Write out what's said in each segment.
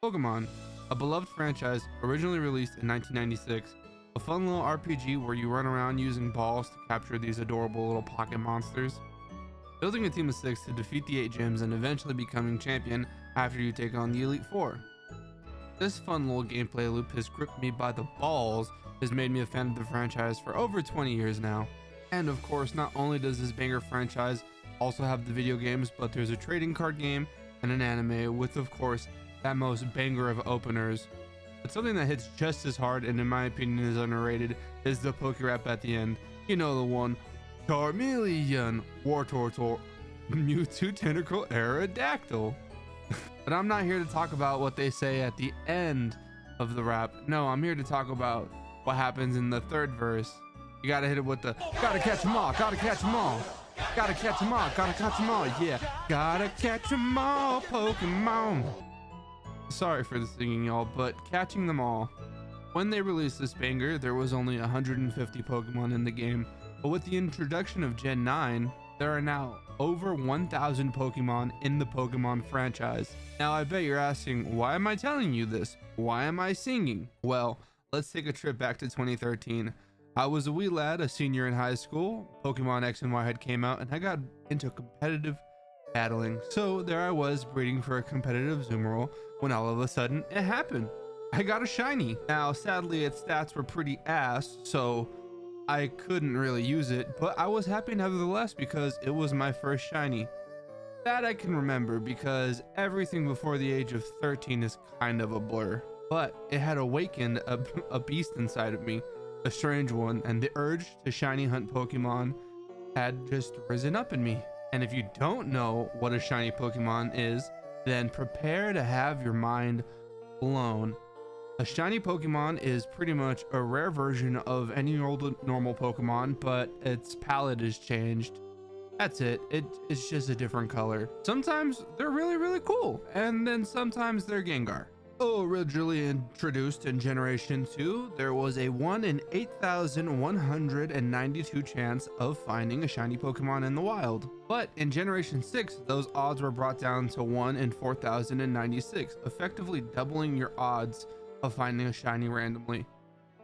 Pokemon, a beloved franchise originally released in 1996, a fun little RPG where you run around using balls to capture these adorable little pocket monsters, building a team of 6 to defeat the 8 gyms and eventually becoming champion after you take on the Elite Four. This fun little gameplay loop has gripped me by the balls, has made me a fan of the franchise for over 20 years now. And of course, not only does this banger franchise also have the video games, but there's a trading card game and an anime with, of course, that most banger of openers. But something that hits just as hard and in my opinion is underrated is the Pokerap at the end. You know the one. Charmeleon, Wartortle, Mewtwo Tentacle Aerodactyl. But I'm not here to talk about what they say at the end of the rap. No, I'm here to talk about what happens in the third verse. You gotta hit it with the gotta catch 'em all, gotta catch 'em all, gotta catch 'em all, gotta catch 'em all, yeah, gotta catch 'em all, Pokemon. Sorry for the singing, y'all, but catching them all. When they released this banger, there was only 150 Pokemon in the game, but with the introduction of Gen 9, there are now over 1,000 Pokemon in the Pokemon franchise. Now I bet you're asking, why am I telling you this? Why am I singing? Well, let's take a trip back to 2013. I was a wee lad, a senior in high school. Pokemon X and Y had came out and I got into competitive battling. So there I was breeding for a competitive Zoomerl when all of a sudden it happened. I got a shiny. Now sadly its stats were pretty ass, so I couldn't really use it, but I was happy nevertheless because it was my first shiny. That I can remember because everything before the age of 13 is kind of a blur. But it had awakened a beast inside of me, a strange one, and the urge to shiny hunt Pokemon had just risen up in me. And if you don't know what a shiny Pokemon is, then prepare to have your mind blown. A shiny Pokemon is pretty much a rare version of any old normal Pokemon, but its palette is changed. That's it. It's just a different color. Sometimes they're really cool, and then sometimes they're Gengar. Originally introduced in Generation 2, there was a 1 in 8,192 chance of finding a shiny Pokemon in the wild. But in Generation 6, those odds were brought down to 1 in 4,096, effectively doubling your odds of finding a shiny randomly.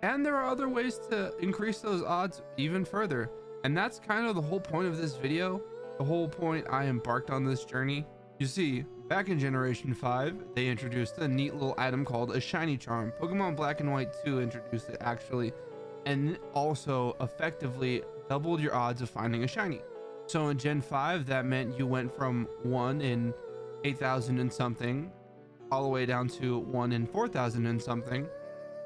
And there are other ways to increase those odds even further. And that's kind of the whole point of this video, the whole point I embarked on this journey. You see, back in Generation 5, they introduced a neat little item called a shiny charm. Pokemon Black and White 2 introduced it actually, and also effectively doubled your odds of finding a shiny. So in Gen 5, that meant you went from 1 in 8,000 and something all the way down to 1 in 4,000 and something.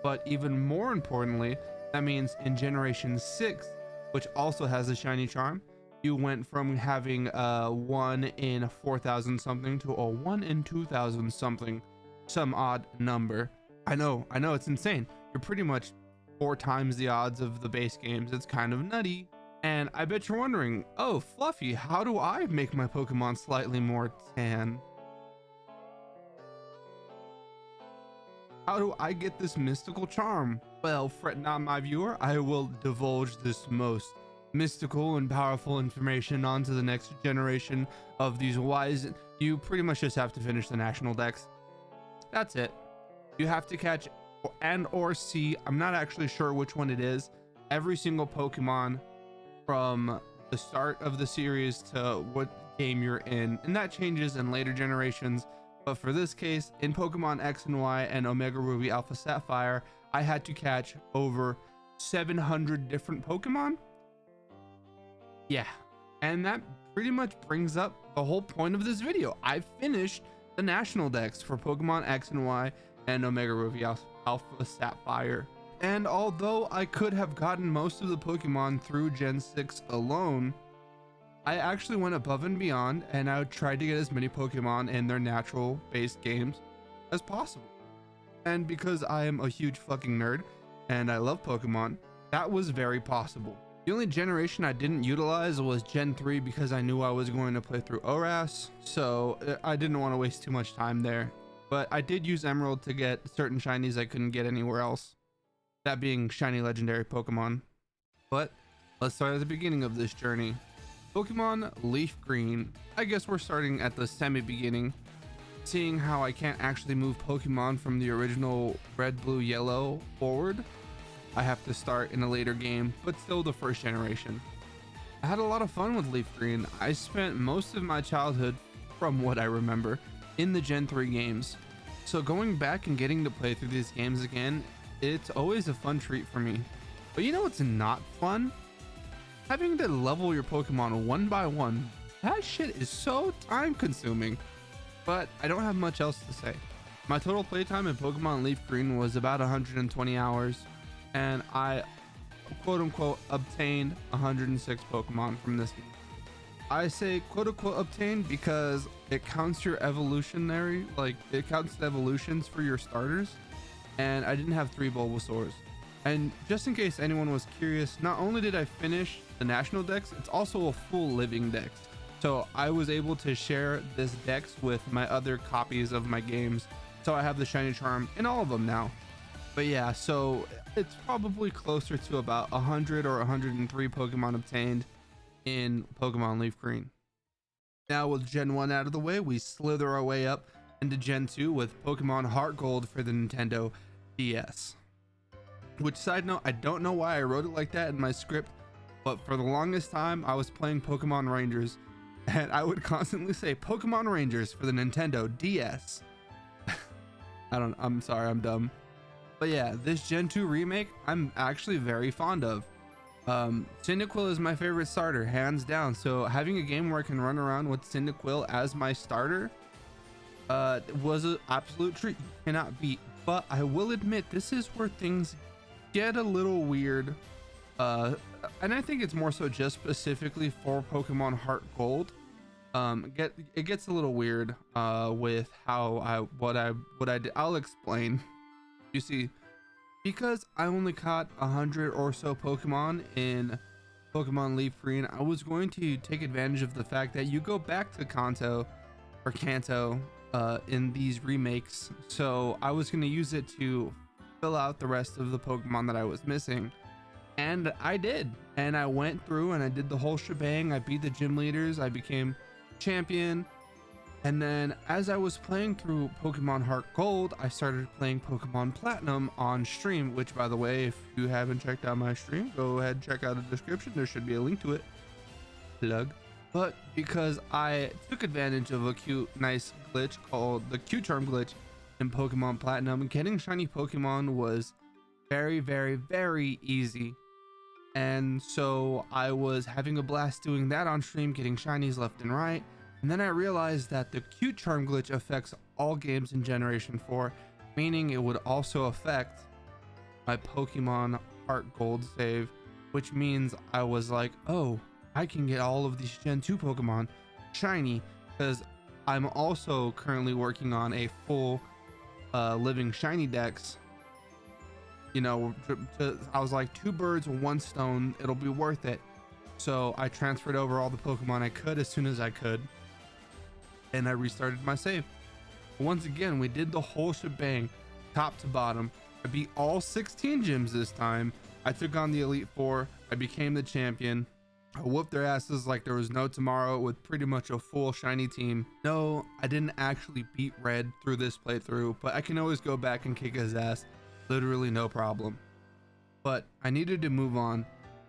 But even more importantly, that means in Generation 6, which also has a shiny charm, you went from having a 1 in 4,000 something to a 1 in 2,000 something, some odd number. I know, it's insane. You're pretty much 4 times the odds of the base games. It's kind of nutty. And I bet you're wondering, oh, Fluffy, how do I make my Pokemon slightly more tan? How do I get this mystical charm? Well, fret not, my viewer, I will divulge this most mystical and powerful information onto the next generation of these wise. You pretty much just have to finish the national dex. That's it. You have to catch and or see, I'm not actually sure which one it is, every single Pokemon from the start of the series to what game you're in, and that changes in later generations. But for this case, in Pokemon X and Y and Omega Ruby Alpha Sapphire, I had to catch over 700 different Pokemon. Yeah, and that pretty much brings up the whole point of this video. I finished the national dex for Pokemon X and Y and Omega Ruby Alpha Sapphire. And although I could have gotten most of the Pokemon through Gen 6 alone, I actually went above and beyond, and I tried to get as many Pokemon in their natural based games as possible. And because I am a huge fucking nerd and I love Pokemon, that was very possible. The only generation I didn't utilize was Gen 3 because I knew I was going to play through ORAS, so I didn't want to waste too much time there. But I did use Emerald to get certain shinies I couldn't get anywhere else, that being shiny legendary Pokemon. But let's start at the beginning of this journey. Pokemon Leaf Green. I guess we're starting at the semi-beginning. seeing how I can't actually move Pokemon from the original red, blue, yellow forward. I have to start in a later game, but still the first generation. I had a lot of fun with Leaf Green. I spent most of my childhood, from what I remember, in the Gen 3 games. So going back and getting to play through these games again, it's always a fun treat for me. But you know what's not fun? Having to level your Pokemon one by one. That shit is so time consuming. But I don't have much else to say. My total playtime in Pokemon Leaf Green was about 120 hours, and I quote unquote obtained 106 Pokemon from this game. I say quote unquote obtained because it counts your evolutionary, like it counts the evolutions for your starters, and I didn't have 3 Bulbasaurs. And just in case anyone was curious, not only did I finish the national dex, it's also a full living dex. So I was able to share this dex with my other copies of my games. So I have the shiny charm in all of them now. But yeah, so it's probably closer to about 100 or 103 Pokemon obtained in Pokemon Leaf Green. Now with Gen 1 out of the way, we slither our way up into Gen 2 with Pokemon Heart Gold for the Nintendo DS. Which, side note, I don't know why I wrote it like that in my script, but for the longest time I was playing Pokemon Rangers, and I would constantly say Pokemon Rangers for the Nintendo DS. I'm sorry, I'm dumb. But yeah, this Gen 2 remake I'm actually very fond of. Cyndaquil is my favorite starter, hands down. So having a game where I can run around with Cyndaquil as my starter was an absolute treat. You cannot beat. But I will admit, this is where things get a little weird. And I think it's more so just specifically for Pokemon Heart Gold. It gets a little weird with how what I did. I'll explain. You see, because I only caught 100 or so Pokemon in Pokemon Leaf Green, I was going to take advantage of the fact that you go back to Kanto in these remakes. So I was going to use it to fill out the rest of the Pokemon that I was missing. And I did. And I went through and I did the whole shebang. I beat the gym leaders. I became champion. And then as I was playing through Pokemon Heart Gold, I started playing Pokemon Platinum on stream, which, by the way, if you haven't checked out my stream, go ahead and check out the description. There should be a link to it. Plug. But because I took advantage of a cute, nice glitch called the Q-Charm glitch in Pokemon Platinum, getting shiny Pokemon was very, very, very easy. And so I was having a blast doing that on stream, getting shinies left and right. And then I realized that the Cute Charm glitch affects all games in Generation 4, meaning it would also affect my Pokemon Heart Gold save, which means I was like, oh, I can get all of these Gen 2 Pokemon shiny, because I'm also currently working on a full living shiny dex. You know, I was like, 2 birds, 1 stone, it'll be worth it. So I transferred over all the Pokemon I could as soon as I could, and I restarted my save. Once again, we did the whole shebang, top to bottom. I beat all 16 gyms this time. I took on the Elite Four. I became the champion. I whooped their asses like there was no tomorrow with pretty much a full shiny team. No, I didn't actually beat Red through this playthrough, but I can always go back and kick his ass. Literally no problem. But I needed to move on,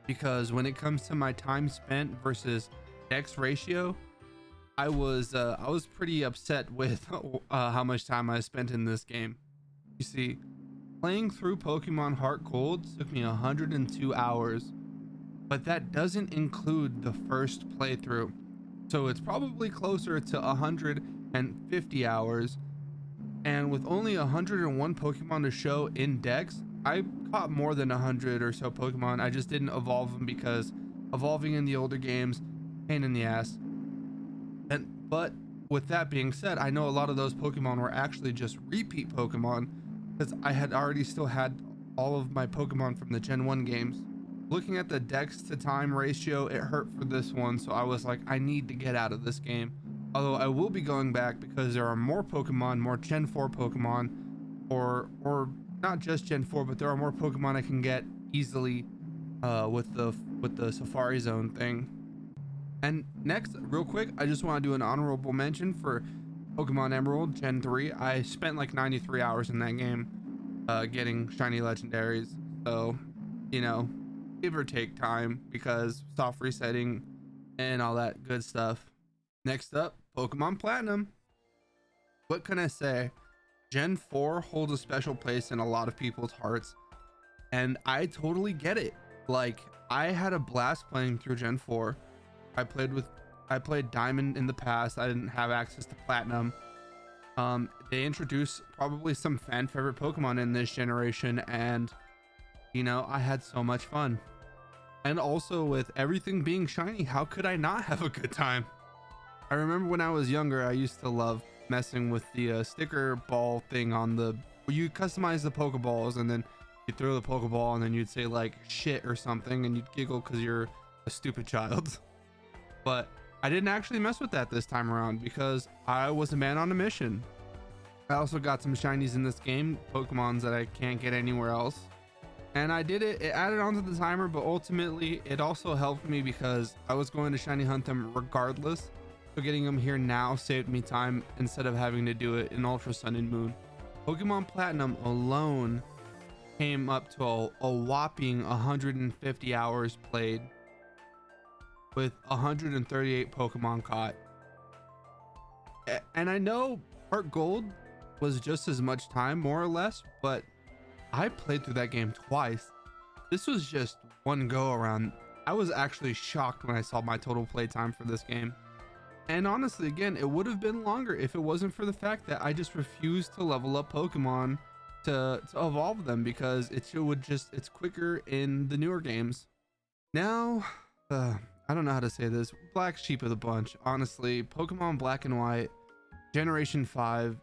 because when it comes to my time spent versus dex ratio, I was pretty upset with how much time I spent in this game. You see, playing through Pokemon Heart Gold took me 102 hours, but that doesn't include the first playthrough. So it's probably closer to 150 hours. And with only 101 Pokemon to show in Dex, I caught more than 100 or so Pokemon. I just didn't evolve them because evolving in the older games, pain in the ass. But with that being said, I know a lot of those Pokemon were actually just repeat Pokemon, because I had already still had all of my Pokemon from the Gen 1 games. Looking at the Dex to time ratio, it hurt for this one, so I was like, I need to get out of this game. Although I will be going back because there are more Pokemon, more Gen 4 Pokemon, or not just Gen 4, but there are more Pokemon I can get easily with the Safari Zone thing. And next, real quick, I just want to do an honorable mention for Pokemon Emerald Gen 3. I spent like 93 hours in that game getting shiny legendaries. So, you know, give or take time because soft resetting and all that good stuff. Next up, Pokemon Platinum. What can I say? Gen 4 holds a special place in a lot of people's hearts, and I totally get it. Like, I had a blast playing through Gen 4. I played Diamond in the past. I didn't have access to Platinum. They introduced probably some fan favorite Pokemon in this generation, and you know, I had so much fun. And also with everything being shiny, how could I not have a good time? I remember when I was younger, I used to love messing with the sticker ball thing on the, you customize the Pokeballs and then you throw the Pokeball and then you'd say like shit or something and you'd giggle because you're a stupid child. But I didn't actually mess with that this time around because I was a man on a mission. I also got some shinies in this game, Pokemons that I can't get anywhere else. And I did it, it added onto the timer, but ultimately it also helped me because I was going to shiny hunt them regardless. So getting them here now saved me time instead of having to do it in Ultra Sun and Moon. Pokemon Platinum alone came up to a whopping 150 hours played with 138 Pokemon caught. And I know Heart Gold was just as much time, more or less, but I played through that game twice. This was just one go around. I was actually shocked when I saw my total play time for this game. And honestly, again, it would have been longer if it wasn't for the fact that I just refused to level up Pokemon to evolve them because it's quicker in the newer games. Now, I don't know how to say this. Black sheep of the bunch. Honestly, Pokemon Black and White, Generation 5,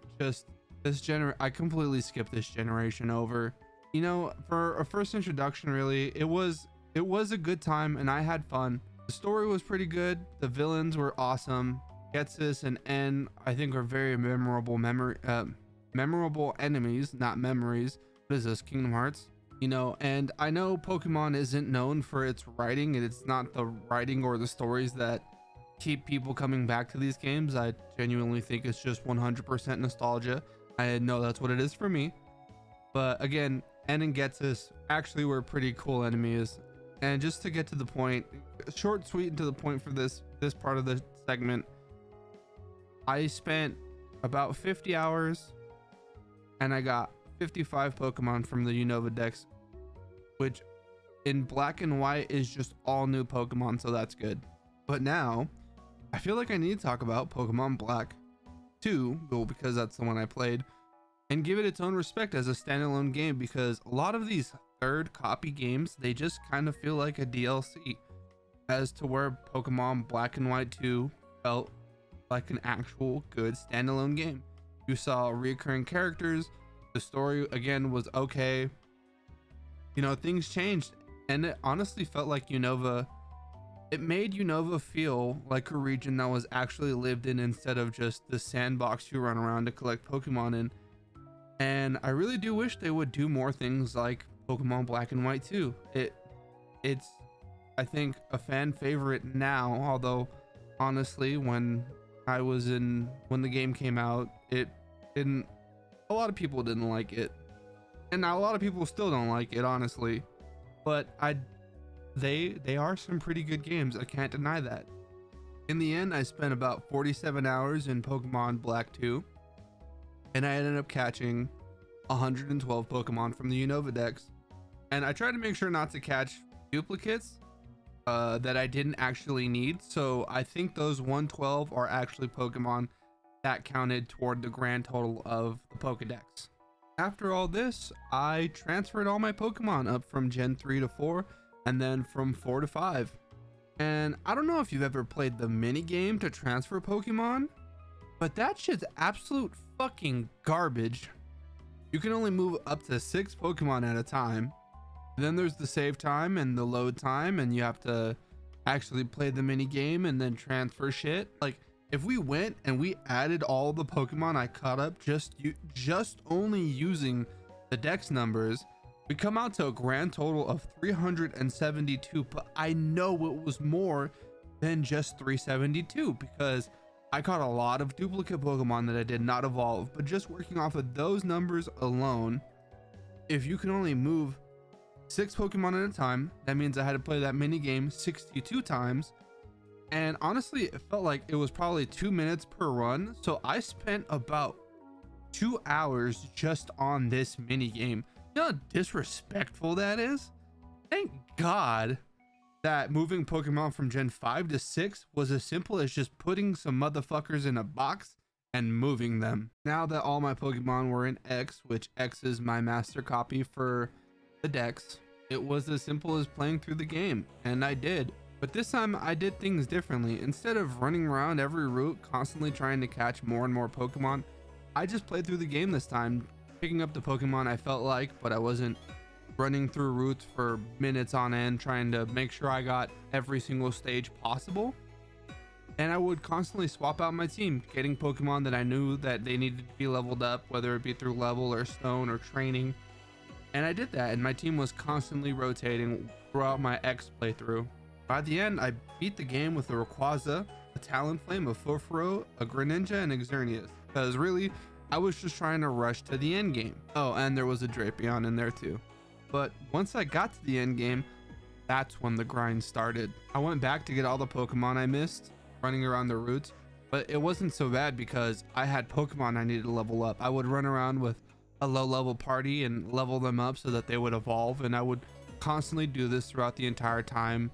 I completely skipped this generation over. You know, for a first introduction, really, it was a good time and I had fun. The story was pretty good. The villains were awesome. Getsis and N, I think, are very memorable enemies, not memories. What is this, Kingdom Hearts? You know, and I know Pokemon isn't known for its writing, and it's not the writing or the stories that keep people coming back to these games. I genuinely think it's just 100% nostalgia. I know that's what it is for me. But again, N and Getsis actually were pretty cool enemies. And just to get to the point, short, sweet, and to the point for this part of the segment, I spent about 50 hours and I got 55 Pokemon from the Unova Dex, which in Black and White is just all new Pokemon, so that's good. But now I feel like I need to talk about Pokemon Black 2, well, because that's the one I played, and give it its own respect as a standalone game, because a lot of these third copy games, they just kind of feel like a DLC, as to where Pokemon Black and White 2 felt like an actual good standalone game. You saw recurring characters, the story again was okay, you know, things changed, and it honestly felt like Unova, it made Unova feel like a region that was actually lived in instead of just the sandbox you run around to collect Pokemon in. And I really do wish they would do more things like Pokemon Black and White 2. It's I think a fan favorite now, although honestly when the game came out, it didn't, a lot of people didn't like it, and a lot of people still don't like it, honestly. But they are some pretty good games, I can't deny that. In the end, I spent about 47 hours in Pokemon Black 2, and I ended up catching 112 Pokemon from the Unova Dex. And I tried to make sure not to catch duplicates that I didn't actually need. So I think those 112 are actually Pokemon that counted toward the grand total of the Pokedex. After all this, I transferred all my Pokemon up from Gen 3 to 4, and then from 4 to 5. And I don't know if you've ever played the mini game to transfer Pokemon, but that shit's absolute fucking garbage. You can only move up to 6 Pokemon at a time. Then there's the save time and the load time, and you have to actually play the mini game and then transfer shit. Like, if we went and we added all the Pokemon I caught up just only using the dex numbers, we come out to a grand total of 372. But I know it was more than just 372 because I caught a lot of duplicate Pokemon that I did not evolve, but just working off of those numbers alone, if you can only move 6 Pokemon at a time, that means I had to play that mini game 62 times. And honestly, it felt like it was probably 2 minutes per run. So I spent about 2 hours just on this mini game. You know how disrespectful that is? Thank God that moving Pokemon from Gen 5 to 6 was as simple as just putting some motherfuckers in a box and moving them. Now that all my Pokemon were in X, which X is my master copy for the Dex, it was as simple as playing through the game, and I did. But this time I did things differently. Instead of running around every route constantly trying to catch more and more Pokemon, I just played through the game this time, picking up the Pokemon I felt like, but I wasn't running through routes for minutes on end trying to make sure I got every single stage possible. And I would constantly swap out my team, getting Pokemon that I knew that they needed to be leveled up, whether it be through level or stone or training. And I did that, and my team was constantly rotating throughout my X playthrough. By the end, I beat the game with a Rayquaza, a Talonflame, a Furfuro, a Greninja, and Xerneas, because really I was just trying to rush to the end game. Oh, and there was a Drapion in there too. But once I got to the end game, that's when the grind started. I went back to get all the Pokemon I missed running around the routes, but it wasn't so bad because I had Pokemon I needed to level up. I would run around with a low level party and level them up so that they would evolve, and I would constantly do this throughout the entire time,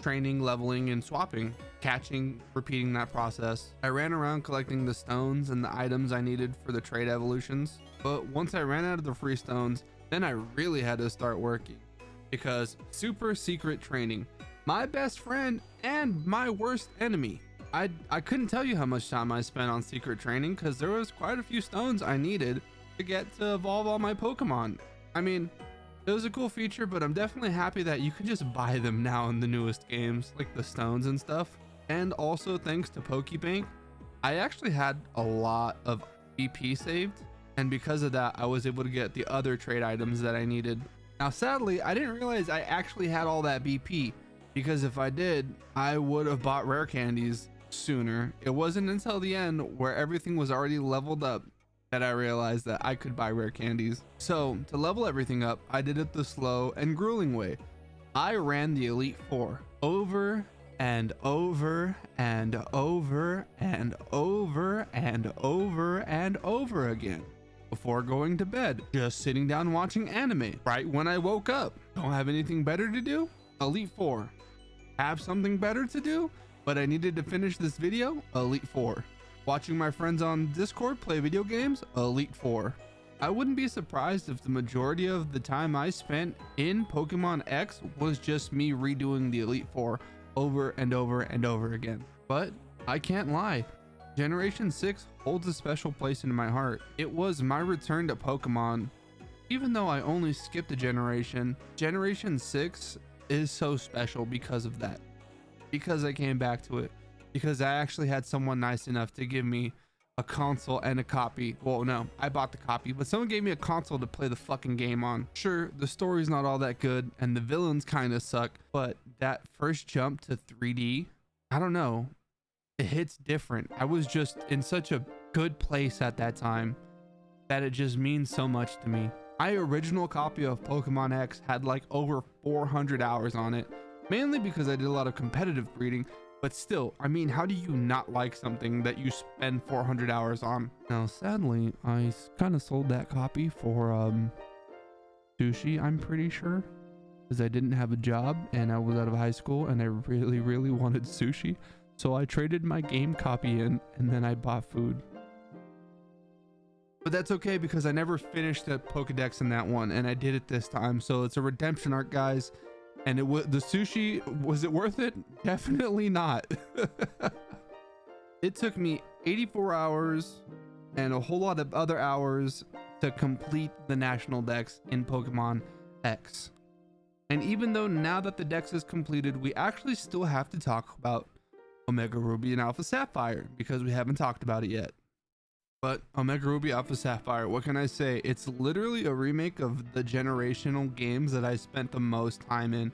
training, leveling, and swapping, catching, repeating that process. I ran around collecting the stones and the items I needed for the trade evolutions, but once I ran out of the free stones, then I really had to start working, because super secret training, my best friend and my worst enemy. I couldn't tell you how much time I spent on secret training because there was quite a few stones I needed to get to evolve all my Pokemon. I mean, it was a cool feature, but I'm definitely happy that you can just buy them now in the newest games, like the stones and stuff. And also thanks to Pokebank, I actually had a lot of BP saved, and because of that I was able to get the other trade items that I needed. Now sadly, I didn't realize I actually had all that BP, because if I did, I would have bought rare candies sooner. It wasn't until the end where everything was already leveled up that I realized that I could buy rare candies. So to level everything up, I did it the slow and grueling way. I ran the Elite Four over and over and over and over and over and over again before going to bed, just sitting down watching anime right when I woke up. Don't have anything better to do? Elite Four. Have something better to do, but I needed to finish this video? Elite Four. Watching my friends on Discord play video games? Elite Four. I wouldn't be surprised if the majority of the time I spent in Pokemon X was just me redoing the Elite Four over and over and over again. But I can't lie, Generation 6 holds a special place in my heart. It was my return to Pokemon. Even though I only skipped a generation, Generation 6 is so special because of that. Because I came back to it. Because I actually had someone nice enough to give me a console and a copy. Well, no, I bought the copy, but someone gave me a console to play the fucking game on. Sure, the story's not all that good and the villains kind of suck, but that first jump to 3D, I don't know, it hits different. I was just in such a good place at that time that it just means so much to me. My original copy of Pokemon X had like over 400 hours on it, mainly because I did a lot of competitive breeding. But still, I mean, how do you not like something that you spend 400 hours on? Now, sadly, I kind of sold that copy for sushi, I'm pretty sure, because I didn't have a job and I was out of high school and I really, really wanted sushi. So I traded my game copy in and then I bought food. But that's okay because I never finished the Pokedex in that one and I did it this time. So it's a redemption arc, guys. And the sushi, was it worth it? Definitely not. It took me 84 hours and a whole lot of other hours to complete the national dex in Pokemon X. And even though now that the dex is completed, we actually still have to talk about Omega Ruby and Alpha Sapphire because we haven't talked about it yet. But Omega Ruby Alpha Sapphire, what can I say? It's literally a remake of the generational games that I spent the most time in,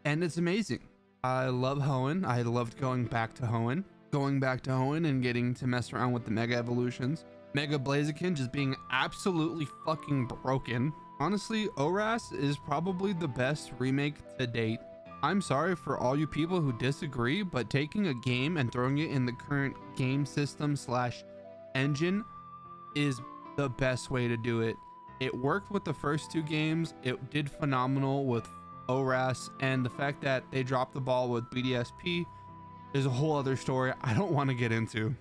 and it's amazing. I love Hoenn. I loved going back to Hoenn. going back to Hoenn and getting to mess around with the Mega Evolutions. Mega Blaziken just being absolutely fucking broken. Honestly, ORAS is probably the best remake to date. I'm sorry for all you people who disagree, but taking a game and throwing it in the current game system slash engine is the best way to do it. It worked with the first two games. It did phenomenal with ORAS, and the fact that they dropped the ball with BDSP is a whole other story I don't want to get into.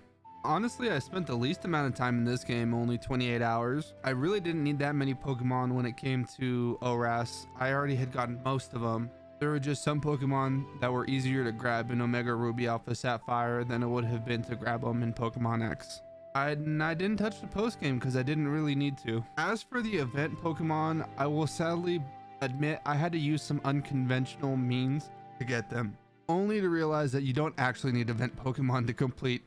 Honestly, I spent the least amount of time in this game, only 28 hours. I really didn't need that many Pokemon when it came to ORAS. I already had gotten most of them. There were just some Pokemon that were easier to grab in Omega Ruby Alpha Sapphire than it would have been to grab them in Pokemon X. I didn't touch the post game because I didn't really need to. As for the event Pokemon, I will sadly admit I had to use some unconventional means to get them, only to realize that you don't actually need event Pokemon to complete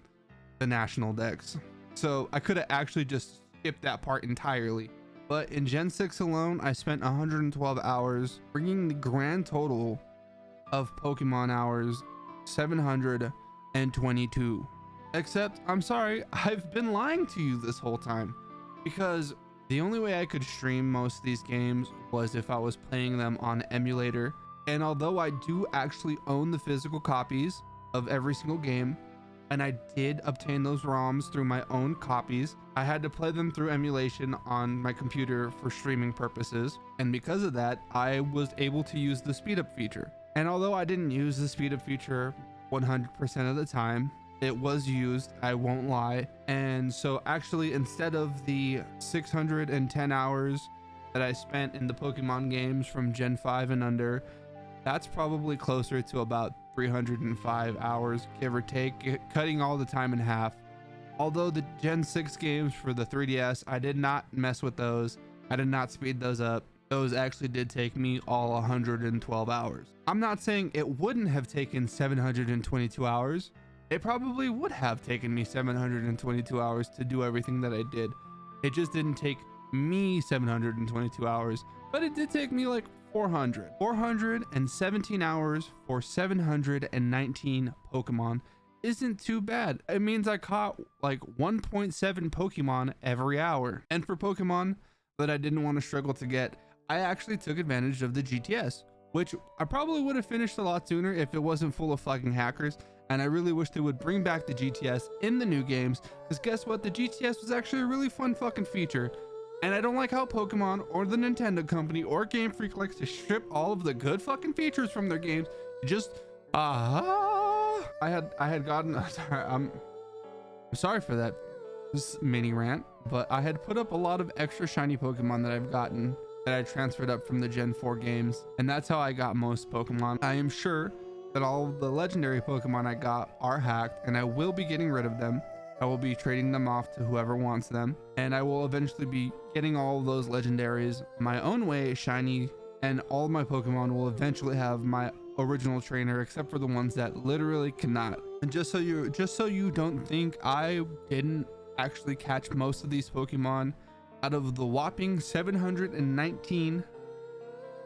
the national dex. So I could have actually just skipped that part entirely. But in Gen 6 alone, I spent 112 hours, bringing the grand total of Pokemon hours 722. Except, I'm sorry, I've been lying to you this whole time, because the only way I could stream most of these games was if I was playing them on emulator. And although I do actually own the physical copies of every single game, and I did obtain those ROMs through my own copies, I had to play them through emulation on my computer for streaming purposes. And because of that, I was able to use the speed up feature. And although I didn't use the speed up feature 100% of the time, it was used, I won't lie. And so actually, instead of the 610 hours that I spent in the Pokemon games from Gen 5 and under, that's probably closer to about 305 hours, give or take, cutting all the time in half. Although the Gen 6 games for the 3DS, I did not mess with those. I did not speed those up. Those actually did take me all 112 hours. I'm not saying it wouldn't have taken 722 hours. It probably would have taken me 722 hours to do everything that I did. It just didn't take me 722 hours, but it did take me like 417 hours for 719 Pokemon isn't too bad. It means I caught like 1.7 Pokemon every hour. And for Pokemon that I didn't want to struggle to get, I actually took advantage of the GTS, which I probably would have finished a lot sooner if it wasn't full of fucking hackers. And I really wish they would bring back the GTS in the new games, because guess what? The GTS was actually a really fun fucking feature. And I don't like how Pokemon or the Nintendo company or Game Freak likes to strip all of the good fucking features from their games. Just I had gotten I'm sorry for that mini rant, but I had put up a lot of extra shiny Pokemon that I've gotten that I transferred up from the Gen 4 games, and that's how I got most Pokemon. I am sure that all of the legendary Pokemon I got are hacked, and I will be getting rid of them. I will be trading them off to whoever wants them, and I will eventually be getting all of those legendaries my own way shiny, and all of my Pokemon will eventually have my original trainer, except for the ones that literally cannot. And just so you don't think I didn't actually catch most of these Pokemon, out of the whopping 719,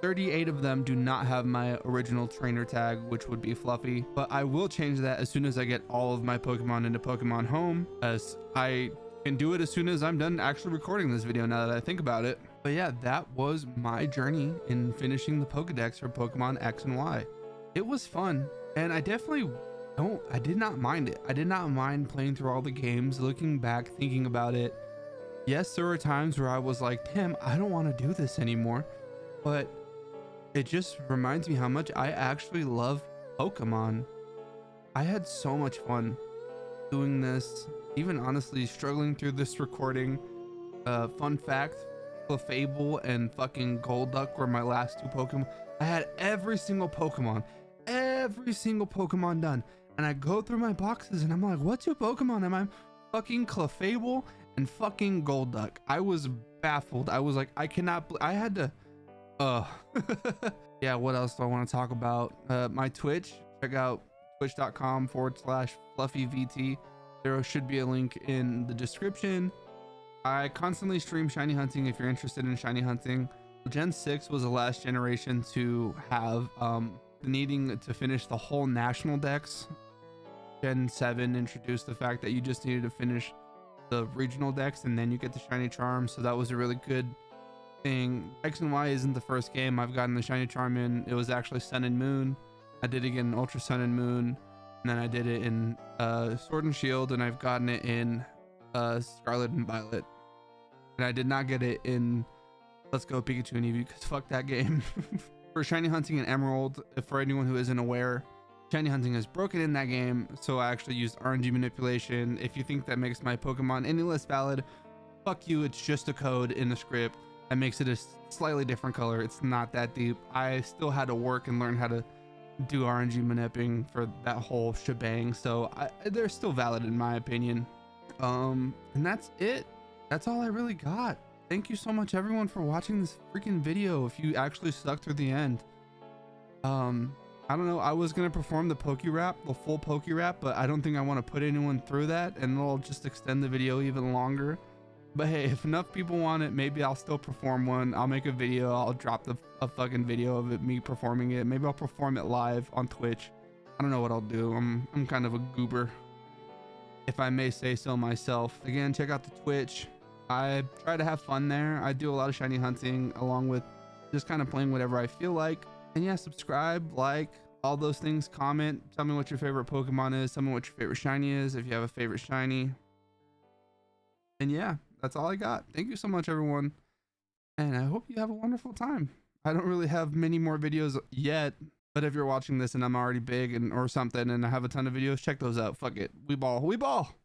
38 of them do not have my original trainer tag, which would be Fluffy, but I will change that as soon as I get all of my Pokemon into Pokemon Home, as I can do it as soon as I'm done actually recording this video, now that I think about it. But yeah, that was my journey in finishing the Pokedex for Pokemon X and Y. It was fun, and I did not mind it. I did not mind playing through all the games, looking back, thinking about it. Yes, there were times where I was like, damn, I don't want to do this anymore, but it just reminds me how much I actually love Pokemon. I had so much fun doing this, even honestly struggling through this recording. Fun fact, Clefable and fucking Golduck were my last two Pokemon. I had every single Pokemon done. And I go through my boxes and I'm like, what two Pokemon am I? Fucking Clefable and fucking Golduck. I was baffled. I was like, I had to yeah, what else do I want to talk about? My Twitch, check out twitch.com/fluffyvt. There should be a link in the description. I constantly stream shiny hunting if you're interested in shiny hunting. Gen 6 was the last generation to have needing to finish the whole national dex Gen 7 introduced the fact that you just needed to finish the regional decks and then you get the shiny charm. So that was a really good thing. X and Y isn't the first game I've gotten the shiny charm in. It was actually Sun and Moon. I did it again in Ultra Sun and Moon, and then I did it in Sword and Shield, and I've gotten it in Scarlet and Violet. And I did not get it in Let's Go Pikachu and Eevee because fuck that game. For shiny hunting in Emerald, for anyone who isn't aware, shiny hunting is broken in that game, so I actually used RNG manipulation. If you think that makes my Pokemon any less valid, fuck you. It's just a code in the script that makes it a slightly different color. It's not that deep. I still had to work and learn how to do RNG manipping for that whole shebang, so they're still valid in my opinion. And that's it. That's all I really got. Thank you so much everyone for watching this freaking video. If you actually stuck through the end, I don't know, I was gonna perform the Poke-Rap, the full Poke-Rap, but I don't think I want to put anyone through that, and it'll just extend the video even longer. But hey, if enough people want it, maybe I'll still perform one. I'll make a video, I'll drop a fucking video of it, me performing it. Maybe I'll perform it live on Twitch. I don't know what I'll do. I'm kind of a goober, if I may say so myself. Again, check out the Twitch. I try to have fun there. I do a lot of shiny hunting along with just kind of playing whatever I feel like. And yeah, subscribe, like, all those things, comment, tell me what your favorite Pokemon is, tell me what your favorite shiny is, if you have a favorite shiny. And yeah, that's all I got. Thank you so much everyone, and I hope you have a wonderful time. I don't really have many more videos yet, but if you're watching this and I'm already big and or something and I have a ton of videos, check those out. Fuck it, we ball.